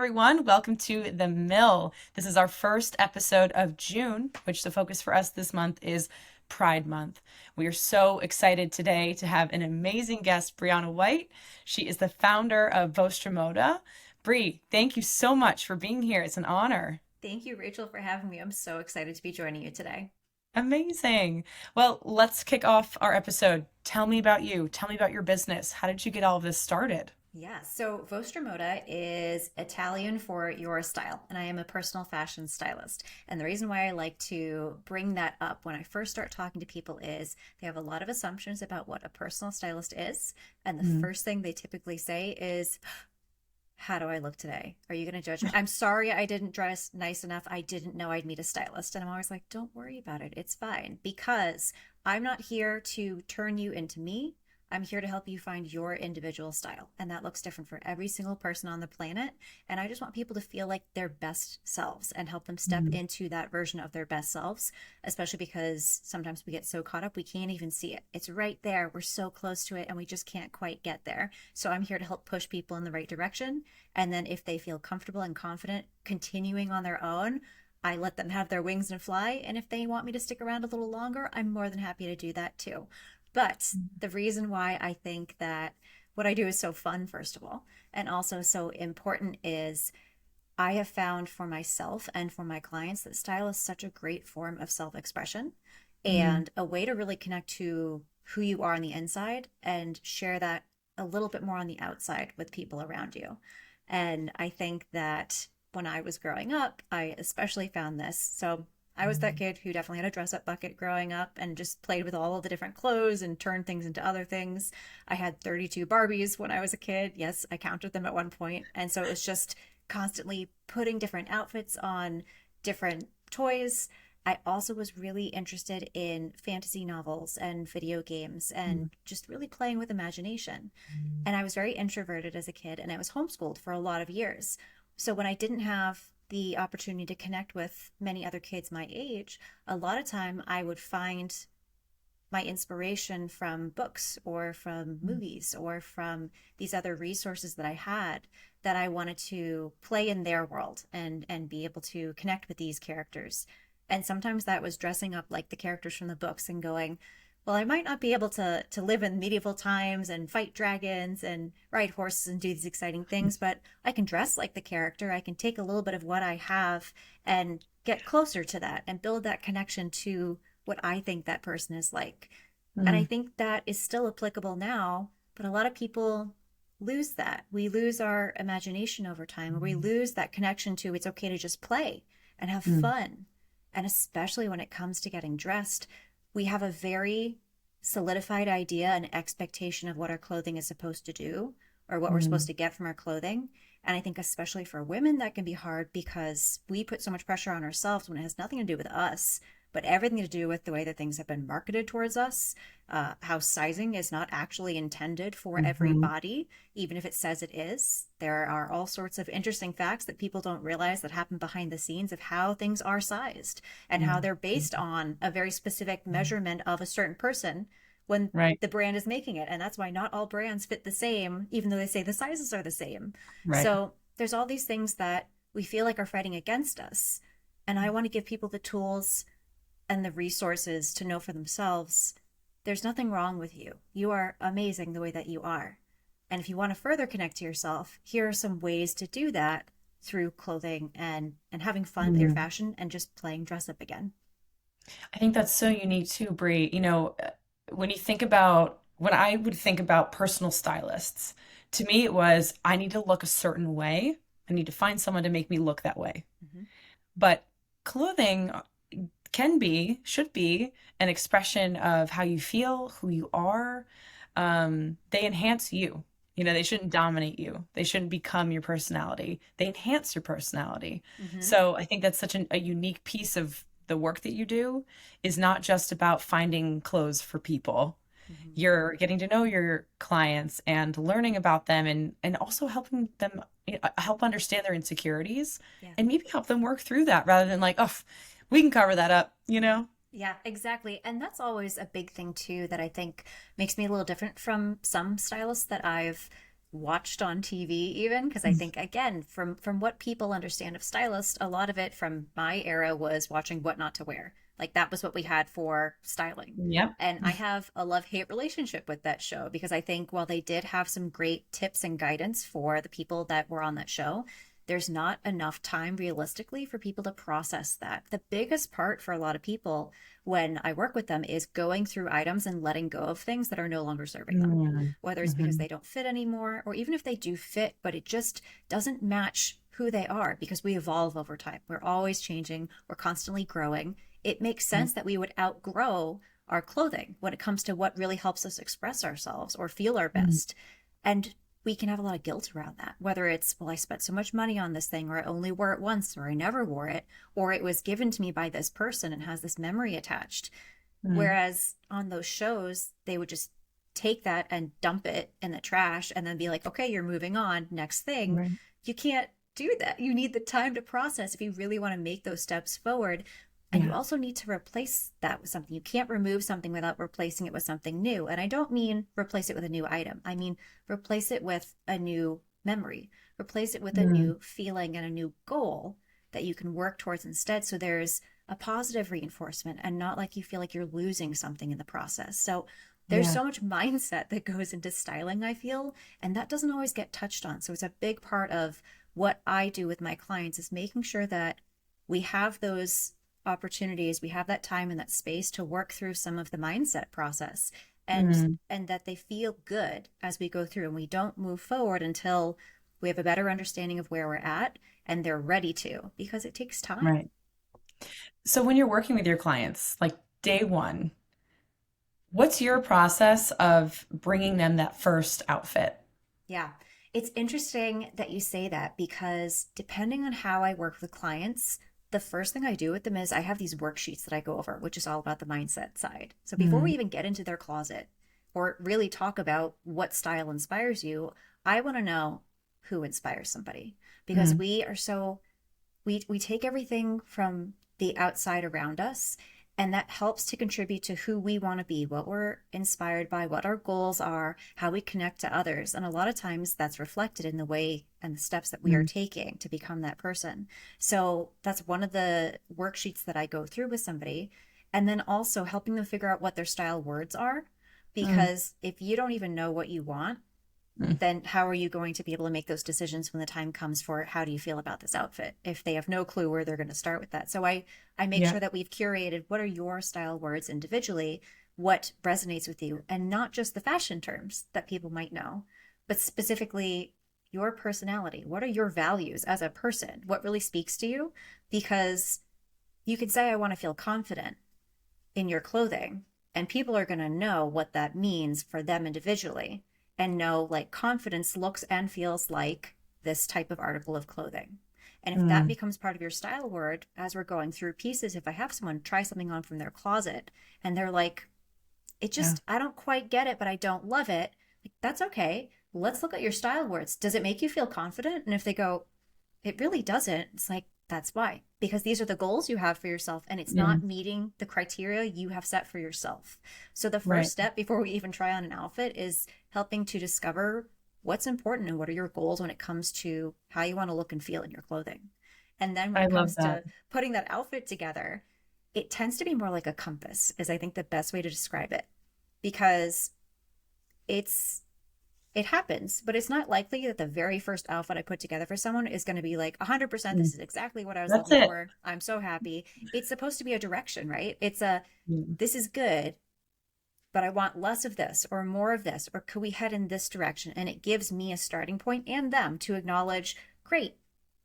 everyone. Welcome to The Mill. This is our first episode of June, which the focus for us this month is Pride Month. We are so excited today to have an amazing guest, Brianna White. She is the founder of Vostra Moda. Bri, thank you so much for being here. It's an honor. Thank you, Rachel, for having me. I'm so excited to be joining you today. Amazing. Well, let's kick off our episode. Tell me about you. Tell me about your business. How did you get all of this started? Yeah, so Vostra Moda is Italian for your style, and I am a personal fashion stylist. And the reason why I like to bring that up when I first start talking to people is they have a lot of assumptions about what a personal stylist is. And the Mm. first thing they typically say is, how do I look today? Are you going to judge me? I'm sorry I didn't dress nice enough. I didn't know I'd meet a stylist. And I'm always like, don't worry about it. It's fine because I'm not here to turn you into me. I'm here to help you find your individual style. And that looks different for every single person on the planet. And I just want people to feel like their best selves and help them step Mm. into that version of their best selves, especially because sometimes we get so caught up, we can't even see it. It's right there. We're so close to it and we just can't quite get there. So I'm here to help push people in the right direction. And then if they feel comfortable and confident continuing on their own, I let them have their wings and fly. And if they want me to stick around a little longer, I'm more than happy to do that too. But the reason why I think that what I do is so fun, first of all, and also so important is I have found for myself and for my clients that style is such a great form of self expression Mm. and a way to really connect to who you are on the inside and share that a little bit more on the outside with people around you. And I think that when I was growing up, I especially found this. So I was that kid who definitely had a dress up bucket growing up and just played with all of the different clothes and turned things into other things. I had 32 Barbies when I was a kid. Yes, I counted them at one point. And so it was just constantly putting different outfits on different toys. I also was really interested in fantasy novels and video games Mm. and just really playing with imagination. And I was very introverted as a kid and I was homeschooled for a lot of years. So when I didn't have the opportunity to connect with many other kids my age, a lot of time I would find my inspiration from books or from movies or from these other resources that I had that I wanted to play in their world and be able to connect with these characters. And sometimes that was dressing up like the characters from the books and going, well, I might not be able to live in medieval times and fight dragons and ride horses and do these exciting things, but I can dress like the character. I can take a little bit of what I have and get closer to that and build that connection to what I think that person is like. And I Mm. think that is still applicable now, but a lot of people lose that. We lose our imagination over time, or we lose that connection to it's okay to just play and have Mm. fun. And especially when it comes to getting dressed, we have a very solidified idea and expectation of what our clothing is supposed to do or what we're supposed Mm. to get from our clothing. And I think, especially for women, that can be hard because we put so much pressure on ourselves when it has nothing to do with us, but everything to do with the way that things have been marketed towards us, how sizing is not actually intended for every Mhm. body, even if it says it is. There are all sorts of interesting facts that people don't realize that happen behind the scenes of how things are sized and how Yeah. they're based on a very specific measurement of a certain person when Right. the brand is making it. And that's why not all brands fit the same, even though they say the sizes are the same. Right. So there's all these things that we feel like are fighting against us. And I want to give people the tools and the resources to know for themselves there's nothing wrong with you. You are amazing the way that you are. And if you want to further connect to yourself, here are some ways to do that through clothing and having fun with your Mm. fashion and just playing dress up again. I think that's so unique too, Brie. When you think about when I would think about personal stylists, to me it was I need to look a certain way. I need to find someone to make me look that way. Mm-hmm. But clothing can be, should be an expression of how you feel, who you are. They enhance you. They shouldn't dominate you. They shouldn't become your personality. They enhance your personality. Mm-hmm. So I think that's such a unique piece of the work that you do is not just about finding clothes for people. Mm-hmm. You're getting to know your clients and learning about them and also helping them help understand their insecurities Yeah. and maybe help them work through that rather than like, oh, we can cover that up. Yeah, exactly. And that's always a big thing too that I think makes me a little different from some stylists that I've watched on TV even, because I think again from what people understand of stylists, a lot of it from my era was watching What Not to Wear. Like that was what we had for styling. Yep. And I have a love-hate relationship with that show because I think while they did have some great tips and guidance for the people that were on that show, there's not enough time realistically for people to process that. The biggest part for a lot of people when I work with them is going through items and letting go of things that are no longer serving them, whether it's because Mm-hmm. they don't fit anymore, or even if they do fit, but it just doesn't match who they are because we evolve over time. We're always changing, we're constantly growing. It makes sense that we would outgrow our clothing when it comes to what really helps us express ourselves or feel our best. And we can have a lot of guilt around that, whether it's, well, I spent so much money on this thing, or I only wore it once, or I never wore it, or it was given to me by this person and has this memory attached. Mm-hmm. Whereas on those shows, they would just take that and dump it in the trash and then be like, okay, you're moving on, next thing. Right. You can't do that. You need the time to process if you really want to make those steps forward. And you Yeah. also need to replace that with something. You can't remove something without replacing it with something new. And I don't mean replace it with a new item. I mean replace it with a new memory, replace it with a Mm. new feeling and a new goal that you can work towards instead. So there's a positive reinforcement and not like you feel like you're losing something in the process. So there's Yeah. so much mindset that goes into styling, I feel, and that doesn't always get touched on. So it's a big part of what I do with my clients is making sure that we have those opportunities, we have that time and that space to work through some of the mindset process, and Mm. that they feel good as we go through, and we don't move forward until we have a better understanding of where we're at and they're ready to, because it takes time. Right. So when you're working with your clients, like day one, what's your process of bringing them that first outfit? Yeah. It's interesting that you say that because depending on how I work with clients, the first thing I do with them is I have these worksheets that I go over, which is all about the mindset side. So before we Mm. even get into their closet or really talk about what style inspires you, I want to know who inspires somebody, because Mm. we are so we take everything from the outside around us, and that helps to contribute to who we want to be, what we're inspired by, what our goals are, how we connect to others. And a lot of times that's reflected in the way and the steps that we are Mm. taking to become that person. So that's one of the worksheets that I go through with somebody. And then also helping them figure out what their style words are, Mm. because if you don't even know what you want, Mm. then how are you going to be able to make those decisions when the time comes for how do you feel about this outfit if they have no clue where they're going to start with that? So I make Yeah. sure that we've curated what are your style words individually, what resonates with you, and not just the fashion terms that people might know, but specifically your personality. What are your values as a person? What really speaks to you? Because you can say I want to feel confident in your clothing, and people are going to know what that means for them individually and know like confidence looks and feels like this type of article of clothing. And if that Mm. becomes part of your style word as we're going through pieces, if I have someone try something on from their closet and they're like, it Yeah. just, I don't quite get it, but I don't love it, like, that's okay. Let's look at your style words. Does it make you feel confident? And if they go, it really doesn't. It's like, that's why, because these are the goals you have for yourself and it's not Mm. meeting the criteria you have set for yourself. So, the first Right. step before we even try on an outfit is helping to discover what's important and what are your goals when it comes to how you want to look and feel in your clothing. And then when I it love comes that. to putting that outfit together, it tends to be more like a compass, is I think the best way to describe it, because it's it happens, but it's not likely that the very first outfit I put together for someone is going to be like 100% Mm. this is exactly what I was That's looking it. for. I'm so happy. It's supposed to be a direction, right? It's a Mm. this is good, but I want less of this or more of this, or could we head in this direction? And it gives me a starting point and them to acknowledge, great,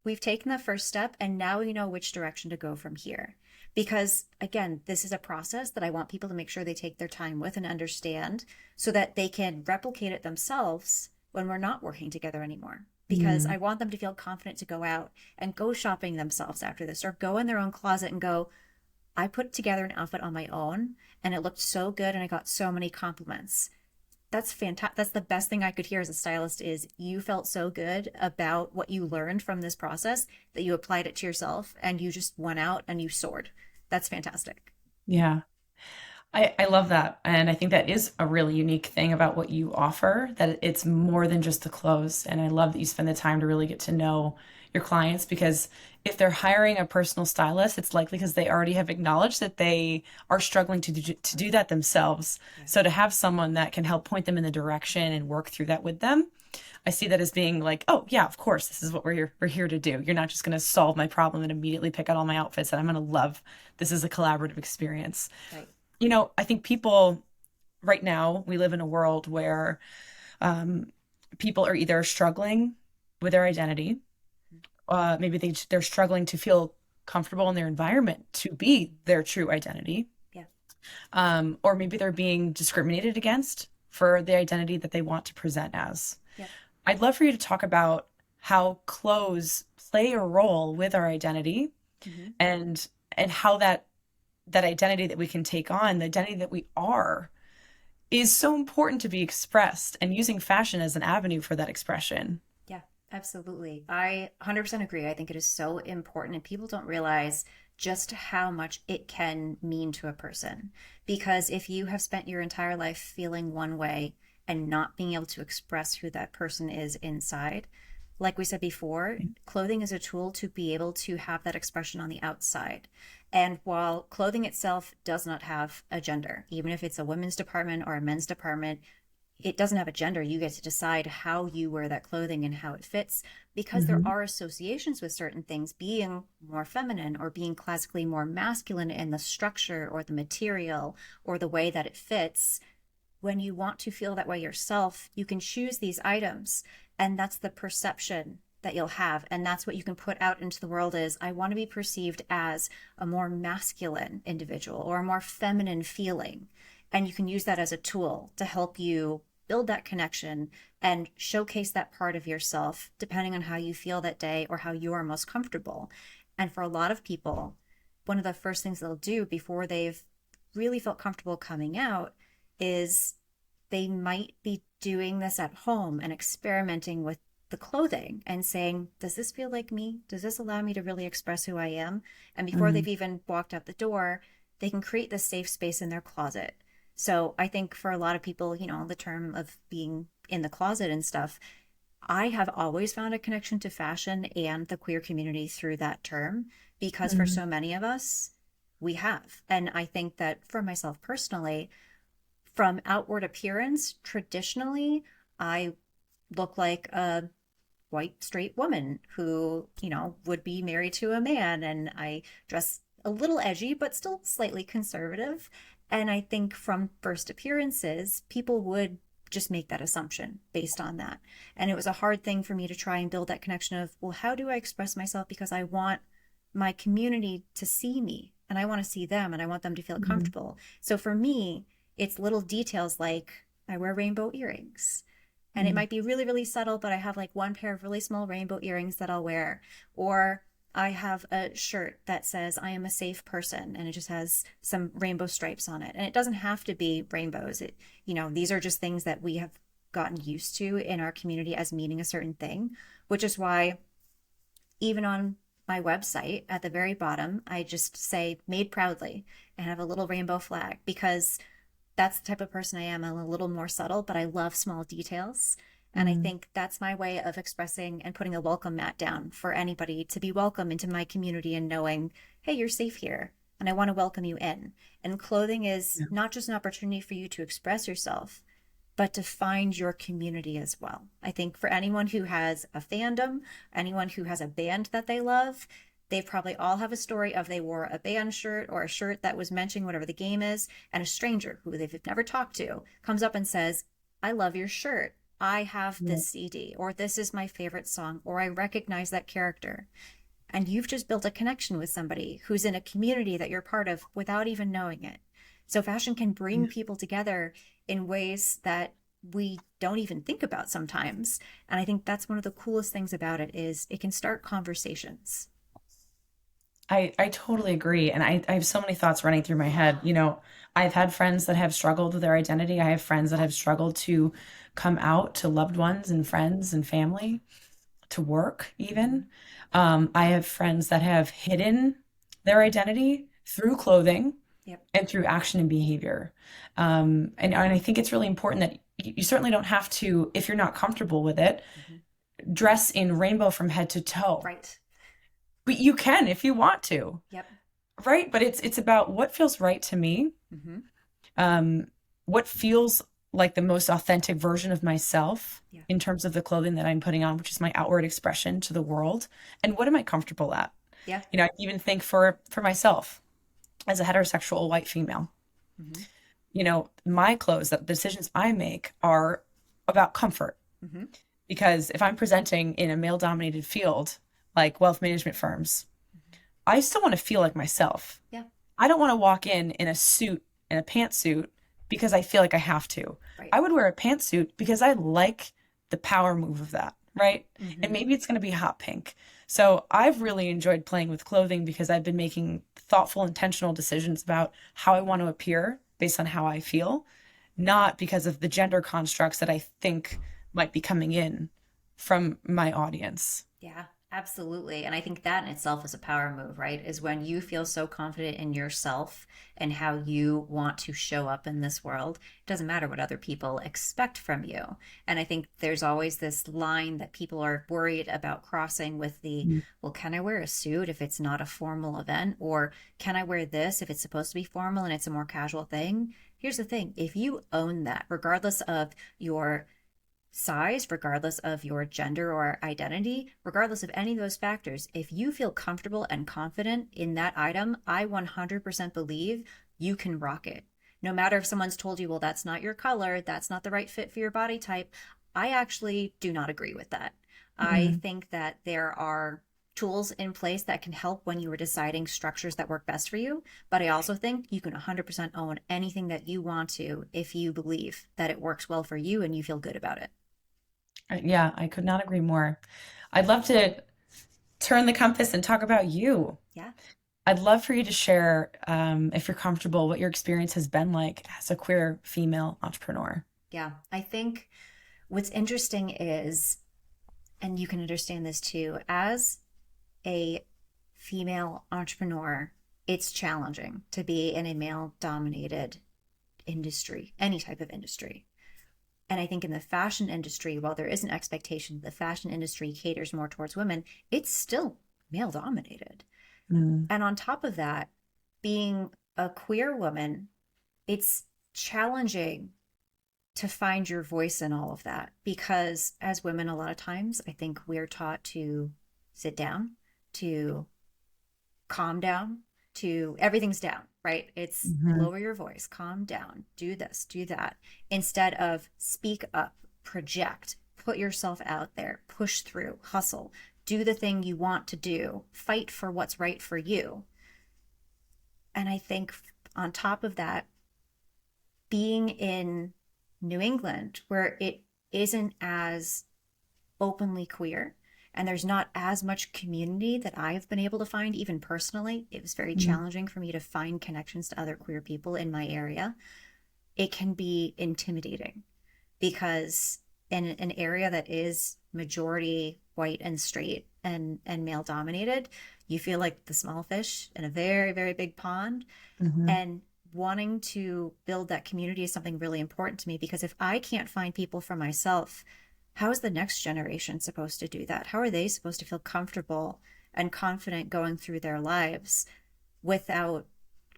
we've taken the first step and now we know which direction to go from here. Because again, this is a process that I want people to make sure they take their time with and understand so that they can replicate it themselves when we're not working together anymore. Because Mm. I want them to feel confident to go out and go shopping themselves after this, or go in their own closet and go, I put together an outfit on my own and it looked so good and I got so many compliments. That's fantastic. That's the best thing I could hear as a stylist is you felt so good about what you learned from this process that you applied it to yourself and you just went out and you soared. That's fantastic. Yeah. I love that. And I think that is a really unique thing about what you offer, that it's more than just the clothes. And I love that you spend the time to really get to know your clients because if they're hiring a personal stylist, it's likely because they already have acknowledged that they are struggling to do that themselves. Yeah. So to have someone that can help point them in the direction and work through that with them, I see that as being like, oh yeah, of course, this is what we're here to do. You're not just going to solve my problem and immediately pick out all my outfits that I'm going to love. This is a collaborative experience. Right. I think people right now, we live in a world where um, people are either struggling with their identity, maybe they're struggling to feel comfortable in their environment to be their true identity, Yeah. or maybe they're being discriminated against for the identity that they want to present as. Yep. I'd love for you to talk about how clothes play a role with our identity Hmm. and how that identity that we can take on, the identity that we are, is so important to be expressed and using fashion as an avenue for that expression. Yeah, absolutely. I 100% agree. I think it is so important, and people don't realize just how much it can mean to a person. Because if you have spent your entire life feeling one way and not being able to express who that person is inside, like we said before, clothing is a tool to be able to have that expression on the outside. And while clothing itself does not have a gender, even if it's a women's department or a men's department, it doesn't have a gender. You get to decide how you wear that clothing and how it fits, because there Hmm. are associations with certain things being more feminine or being classically more masculine in the structure or the material or the way that it fits. When you want to feel that way yourself, you can choose these items, and that's the perception that you'll have, and that's what you can put out into the world is, I want to be perceived as a more masculine individual or a more feminine feeling. And you can use that as a tool to help you build that connection and showcase that part of yourself depending on how you feel that day or how you are most comfortable. And for a lot of people, one of the first things they'll do before they've really felt comfortable coming out is they might be doing this at home and experimenting with the clothing and saying, does this feel like me? Does this allow me to really express who I am? And before Hmm. they've even walked out the door, they can create this safe space in their closet. So I think for a lot of people, the term of being in the closet and stuff, I have always found a connection to fashion and the queer community through that term because for Hmm. so many of us, we have. And I think that for myself personally, from outward appearance, traditionally, I look like a white straight woman who, would be married to a man. And I dress a little edgy, but still slightly conservative. And I think from first appearances, people would just make that assumption based on that. And it was a hard thing for me to try and build that connection of, well, how do I express myself? Because I want my community to see me and I want to see them and I want them to feel Hmm. comfortable. So for me, it's little details like I wear rainbow earrings. And it Hmm. might be really, really subtle, but I have like one pair of really small rainbow earrings that I'll wear. Or I have a shirt that says I am a safe person and it just has some rainbow stripes on it. And it doesn't have to be rainbows. These are just things that we have gotten used to in our community as meaning a certain thing, which is why even on my website at the very bottom, I just say made proudly and have a little rainbow flag because that's the type of person I am. I'm a little more subtle, but I love small details. And I Hmm. think that's my way of expressing and putting a welcome mat down for anybody to be welcome into my community and knowing, hey, you're safe here and I want to welcome you in. And clothing is Yeah. not just an opportunity for you to express yourself, but to find your community as well. I think for anyone who has a fandom, anyone who has a band that they love, they probably all have a story of they wore a band shirt or a shirt that was mentioning whatever the game is, and a stranger who they've never talked to comes up and says, I love your shirt. I have Yeah. this CD, or this is my favorite song, or I recognize that character. And you've just built a connection with somebody who's in a community that you're part of without even knowing it. So fashion can bring Yeah. people together in ways that we don't even think about sometimes. And I think that's one of the coolest things about it is it can start conversations. I totally agree. And I have so many thoughts running through my head. I've had friends that have struggled with their identity. I have friends that have struggled to come out to loved ones and friends and family, to work Mm-hmm. even. I have friends that have hidden their identity through clothing. Yep. and through action and behavior. And I think it's really important that you certainly don't have to, if you're not comfortable with it, Hmm. dress in rainbow from head to toe. Right. But you can if you want to, Yep. right? But it's about what feels right to me, Hmm. um, what feels like the most authentic version of myself Yeah. in terms of the clothing that I'm putting on, which is my outward expression to the world, and what am I comfortable at? Yeah. I even think for myself as a heterosexual white female, Hmm. my clothes, the decisions I make are about comfort. Hmm. Because if I'm presenting in a male-dominated field like wealth management firms, I still want to feel like myself. Yeah. I don't want to walk in a suit, in a pantsuit, because I feel like I have to. Right. I would wear a pantsuit because I like the power move of that, right? And Hmm. maybe it's going to be hot pink. So I've really enjoyed playing with clothing because I've been making thoughtful, intentional decisions about how I want to appear based on how I feel, not because of the gender constructs that I think might be coming in from my audience. Yeah, absolutely. And I think that in itself is a power move, right? Is when you feel so confident in yourself and how you want to show up in this world. It doesn't matter what other people expect from you. And I think there's always this line that people are worried about crossing with the, Mm. well, can I wear a suit if it's not a formal event? Or can I wear this if it's supposed to be formal and it's a more casual thing? Here's the thing, if you own that, regardless of your size, regardless of your gender or identity, regardless of any of those factors, if you feel comfortable and confident in that item, I 100% believe you can rock it. No matter if someone's told you, well, that's not your color, that's not the right fit for your body type. I actually do not agree with that. I Mm. think that there are tools in place that can help when you are deciding structures that work best for you. But I also think you can 100% own anything that you want to if you believe that it works well for you and you feel good about it. Yeah, I could not agree more. I'd love to turn the compass and talk about you. Yeah. I'd love for you to share, if you're comfortable, what your experience has been like as a queer female entrepreneur. Yeah. I think what's interesting is, and you can understand this too, as a female entrepreneur, it's challenging to be in a male dominated industry, any type of industry. And I think in the fashion industry, while there is an expectation that the fashion industry caters more towards women, it's still male dominated. Mm. And on top of that, being a queer woman, it's challenging to find your voice in all of that because as women, a lot of times I think we're taught to sit down, to calm down, to everything's down, right? It's Mhm. lower your voice, calm down, do this, do that, instead of speak up, project, put yourself out there, push through, hustle, do the thing you want to do, fight for what's right for you. And I think on top of that, being in New England, where it isn't as openly queer and there's not as much community that I've been able to find, even personally, it was very Mm. challenging for me to find connections to other queer people in my area. It can be intimidating because in an area that is majority white and straight and male dominated, you feel like the small fish in a very, very big pond. Mhm. And wanting to build that community is something really important to me because if I can't find people for myself, how is the next generation supposed to do that? How are they supposed to feel comfortable and confident going through their lives without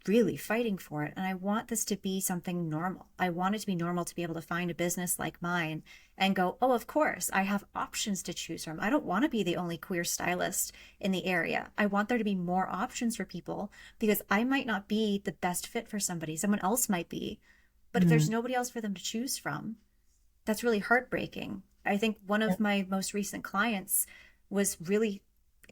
really fighting for it? And I want this to be something normal. I want it to be normal to be able to find a business like mine and go, oh, of course, I have options to choose from. I don't want to be the only queer stylist in the area. I want there to be more options for people because I might not be the best fit for somebody. Someone else might be. But if there's Mm. nobody else for them to choose from, that's really heartbreaking. I think one Yeah. of my most recent clients was really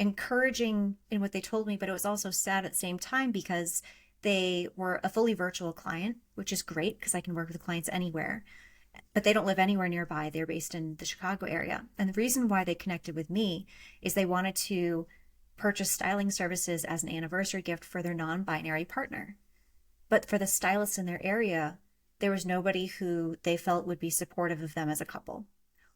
encouraging in what they told me, but it was also sad at the same time because they were a fully virtual client, which is great because I can work with clients anywhere, but they don't live anywhere nearby. They're based in the Chicago area. And the reason why they connected with me is they wanted to purchase styling services as an anniversary gift for their non binary partner. But for the stylists in their area, there was nobody who they felt would be supportive of them as a couple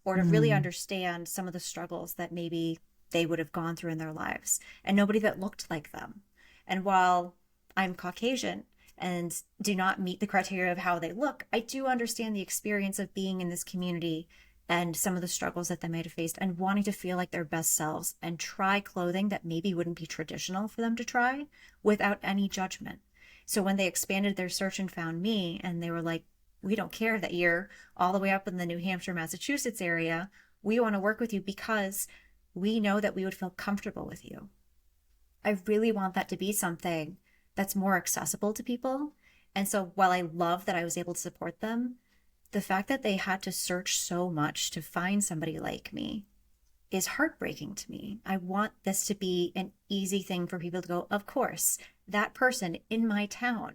or to really Mm. understand some of the struggles that maybe they would have gone through in their lives and nobody that looked like them. And while I'm Caucasian and do not meet the criteria of how they look, I do understand the experience of being in this community and some of the struggles that they might have faced and wanting to feel like their best selves and try clothing that maybe wouldn't be traditional for them to try without any judgment. So when they expanded their search and found me, and they were like, we don't care that you're all the way up in the New Hampshire, Massachusetts area. We want to work with you because we know that we would feel comfortable with you. I really want that to be something that's more accessible to people. And so while I love that I was able to support them, the fact that they had to search so much to find somebody like me is heartbreaking to me. I want this to be an easy thing for people to go, of course, that person in my town,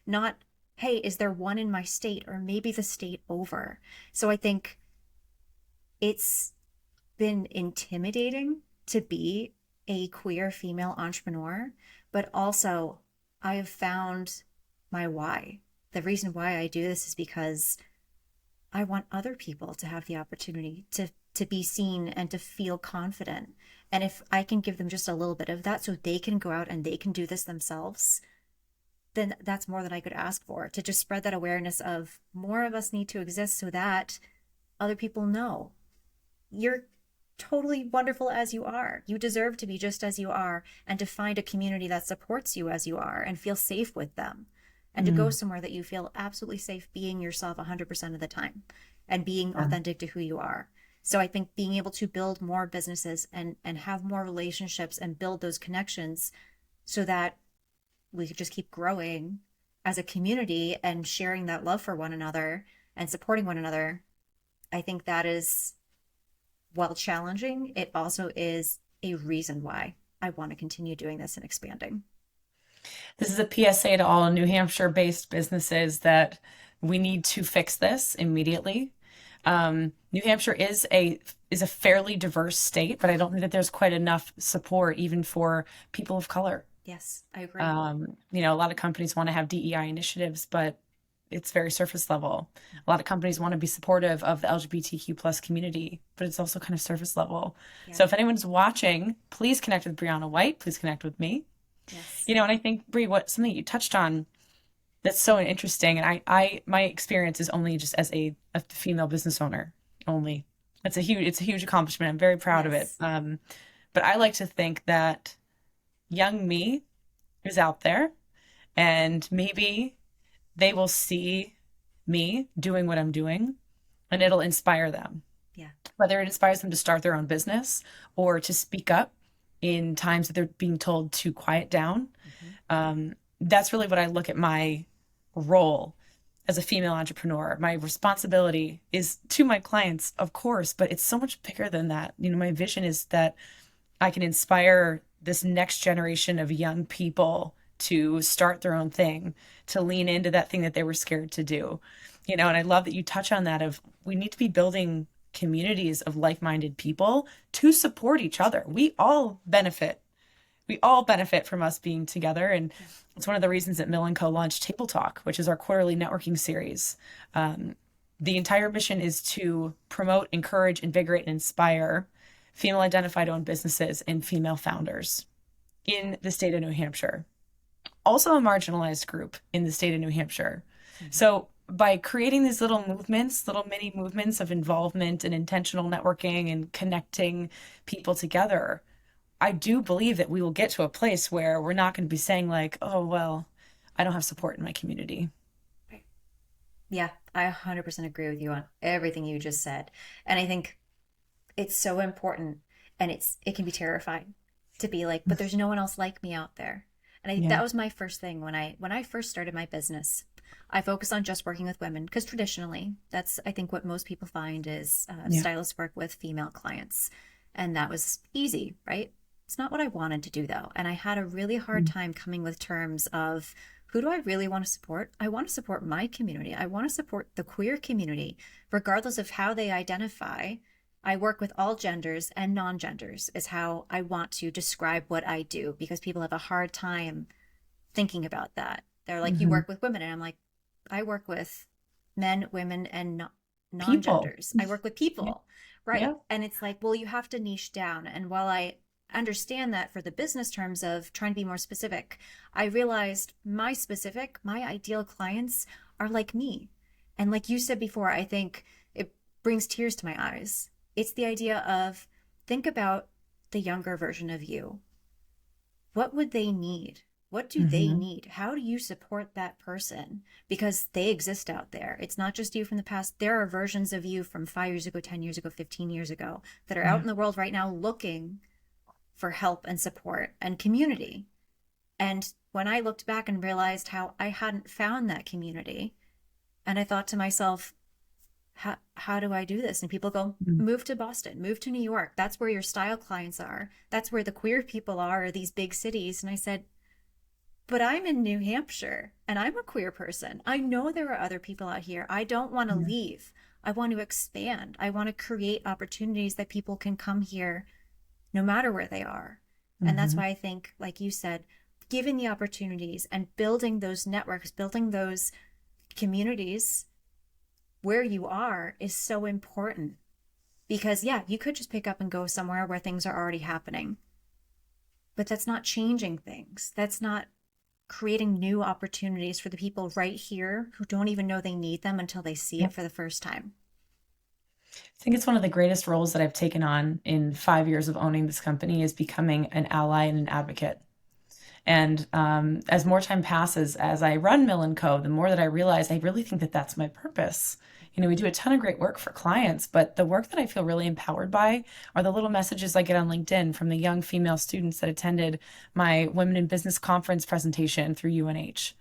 not, hey, is there one in my state or maybe the state over? So I think it's been intimidating to be a queer female entrepreneur, but also I have found my why. The reason why I do this is because I want other people to have the opportunity to be seen and to feel confident. And if I can give them just a little bit of that so they can go out and they can do this themselves, then that's more than I could ask for. To just spread that awareness of more of us need to exist so that other people know you're totally wonderful as you are. You deserve to be just as you are, and to find a community that supports you as you are and feel safe with them, and to go Mm. somewhere that you feel absolutely safe being yourself 100% of the time and being Yeah. authentic to who you are. So I think being able to build more businesses and have more relationships and build those connections so that we could just keep growing as a community and sharing that love for one another and supporting one another, I think that is, while challenging, it also is a reason why I want to continue doing this and expanding. This is a PSA to all New Hampshire-based businesses that we need to fix this immediately. New Hampshire is a fairly diverse state, but I don't think that there's quite enough support even for people of color. Yes, I agree. A lot of companies want to have DEI initiatives, but it's very surface level. A lot of companies want to be supportive of the LGBTQ plus community, but it's also kind of surface level. So Yeah. if anyone's watching, please connect with Brianna White. Please connect with me. Yes. And I think Brie, what something you touched on that's so interesting, and my experience is only just as a female business owner only. It's a huge accomplishment. I'm very proud of it. Yes. But I like to think that young me is out there, and maybe they will see me doing what I'm doing, and it'll inspire them. Yeah. Whether it inspires them to start their own business or to speak up in times that they're being told to quiet down. Mm-hmm. That's really what I look at my role as a female entrepreneur. My responsibility is to my clients, of course, but it's so much bigger than that. My vision is that I can inspire this next generation of young people to start their own thing, to lean into that thing that they were scared to do. And I love that you touch on that of we need to be building communities of like-minded people to support each other. We all benefit from us being together. And Yeah. it's one of the reasons that Mill& Co. launched Table Talk, which is our quarterly networking series. The entire mission is to promote, encourage, invigorate, and inspire female identified owned businesses and female founders in the state of New Hampshire. Also a marginalized group in the state of New Hampshire. Mm-hmm. So by creating these little movements, little mini movements of involvement and intentional networking and connecting people together, I do believe that we will get to a place where we're not going to be saying like, oh, well, I don't have support in my community. Right. Yeah, I 100% agree with you on everything you just said. And I think it's so important, and it can be terrifying to be like, but there's no one else like me out there. And I think Yeah. that was my first thing when I first started my business. I focused on just working with women because traditionally that's, I think, what most people find is Yeah. stylists work with female clients, and that was easy, right? It's not what I wanted to do though, and I had a really hard time coming with terms of who do I really want to support? I want to support my community. I want to support the queer community, regardless of how they identify. I work with all genders and non-genders is how I want to describe what I do, because people have a hard time thinking about that. They're like, you Hmm. work with women. And I'm like, I work with men, women, and People. non-genders. I work with Yeah. people. Right. Yeah. And it's like, well, you have to niche down. And while I understand that for the business terms of trying to be more specific, I realized my ideal clients are like me. And like you said before, I think it brings tears to my eyes. It's the idea of think about the younger version of you. What would they need? What do they Hmm. need? How do you support that person? Because they exist out there. It's not just you from the past. There are versions of you from 5 years ago, 10 years ago, 15 years ago that are out Yeah. in the world right now looking for help and support and community. And when I looked back and realized how I hadn't found that community, and I thought to myself, how do I do this? And people go, Mm. move to Boston, move to New York. That's where your style clients are. That's where the queer people are, these big cities. And I said, but I'm in New Hampshire and I'm a queer person. I know there are other people out here. I don't want to Yeah. leave. I want to expand. I want to create opportunities that people can come here no matter where they are. And that's Hmm. why I think, like you said, giving the opportunities and building those networks, building those communities where you are is so important. Because, yeah, you could just pick up and go somewhere where things are already happening, but that's not changing things. That's not creating new opportunities for the people right here who don't even know they need them until they see Yeah. it for the first time. I think it's one of the greatest roles that I've taken on in 5 years of owning this company is becoming an ally and an advocate. And as more time passes, as I run Mill and Co., the more that I realize I really think that that's my purpose. We do a ton of great work for clients, but the work that I feel really empowered by are the little messages I get on LinkedIn from the young female students that attended my Women in Business conference presentation through UNH.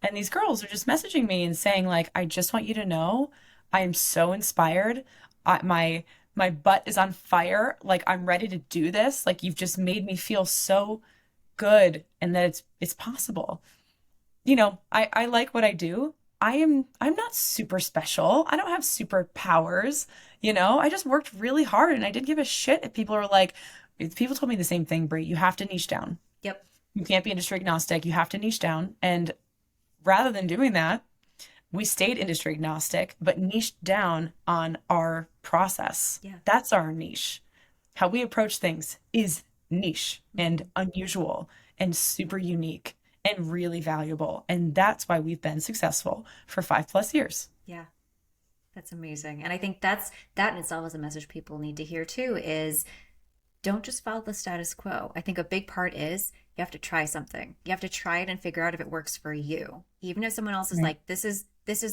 And these girls are just messaging me and saying, like, I just want you to know I am so inspired. My butt is on fire. Like, I'm ready to do this. Like, you've just made me feel so good and that it's possible. I like what I do. I'm not super special. I don't have superpowers. I just worked really hard and I didn't give a shit if people are like, if people told me the same thing, Brie, you have to niche down. Yep. You can't be industry agnostic. You have to niche down. And rather than doing that, we stayed industry agnostic, but niched down on our process. Yeah. That's our niche. How we approach things is niche Mm-hmm. and unusual and super unique and really valuable. And that's why we've been successful for 5+ years. Yeah. That's amazing. And I think that in itself is a message people need to hear too is don't just follow the status quo. I think a big part is you have to try something. You have to try it and figure out if it works for you. Even if someone else is Right. like, this is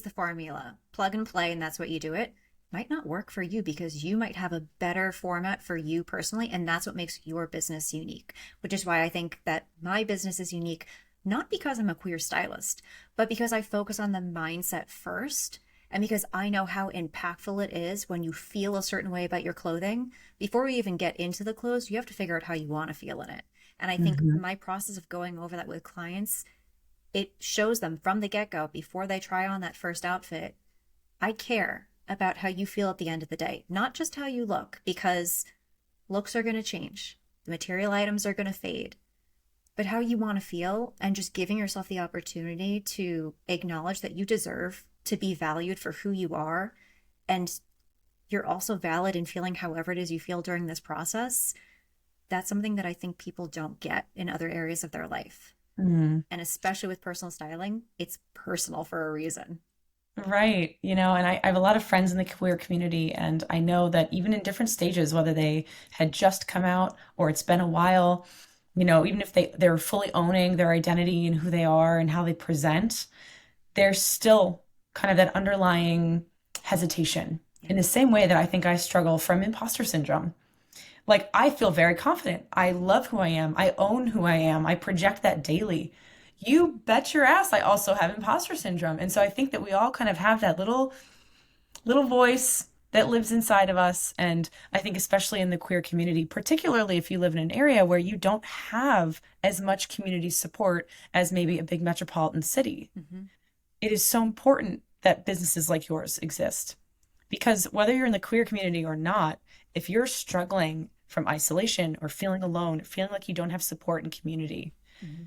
the formula, plug and play, and that's what you do it, might not work for you because you might have a better format for you personally. And that's what makes your business unique, which is why I think that my business is unique, not because I'm a queer stylist, but because I focus on the mindset first. And because I know how impactful it is when you feel a certain way about your clothing, before we even get into the clothes, you have to figure out how you want to feel in it. And I think Mhm. my process of going over that with clients, it shows them from the get go, before they try on that first outfit, I care about how you feel at the end of the day, not just how you look, because looks are going to change, the material items are going to fade, but how you want to feel and just giving yourself the opportunity to acknowledge that you deserve to be valued for who you are. And you're also valid in feeling however it is you feel during this process. That's something that I think people don't get in other areas of their life. Mm. And especially with personal styling, it's personal for a reason. Right. And I have a lot of friends in the queer community, and I know that even in different stages, whether they had just come out or it's been a while, even if they're fully owning their identity and who they are and how they present, there's still kind of that underlying hesitation Yeah. in the same way that I think I struggle from imposter syndrome. Like, I feel very confident. I love who I am. I own who I am. I project that daily. You bet your ass I also have imposter syndrome. And so I think that we all kind of have that little voice that lives inside of us. And I think especially in the queer community, particularly if you live in an area where you don't have as much community support as maybe a big metropolitan city, Mm-hmm. it is so important that businesses like yours exist. Because whether you're in the queer community or not, if you're struggling from isolation or feeling alone, feeling like you don't have support and community, Mm-hmm.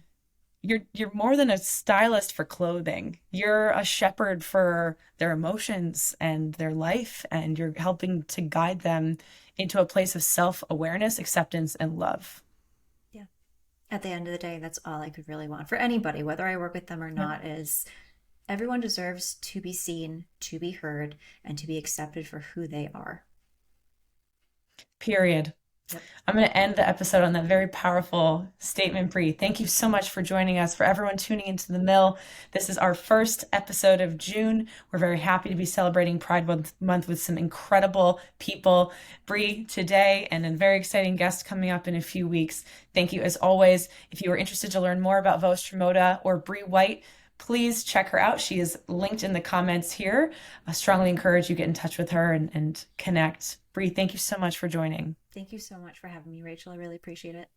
you're more than a stylist for clothing. You're a shepherd for their emotions and their life, and you're helping to guide them into a place of self-awareness, acceptance, and love. At the end of the day, that's all I could really want for anybody, whether I work with them or Yeah. not, is everyone deserves to be seen, to be heard, and to be accepted for who they are. Period. Yep. I'm going to end the episode on that very powerful statement, Bree. Thank you so much for joining us. For everyone tuning into the mill, this is our first episode of June. We're very happy to be celebrating Pride Month with some incredible people. Bree today, and a very exciting guest coming up in a few weeks. Thank you as always. If you are interested to learn more about Vostra Moda or Bree White, please check her out. She is linked in the comments here. I strongly encourage you get in touch with her and connect. Bree, thank you so much for joining. Thank you so much for having me, Rachel. I really appreciate it.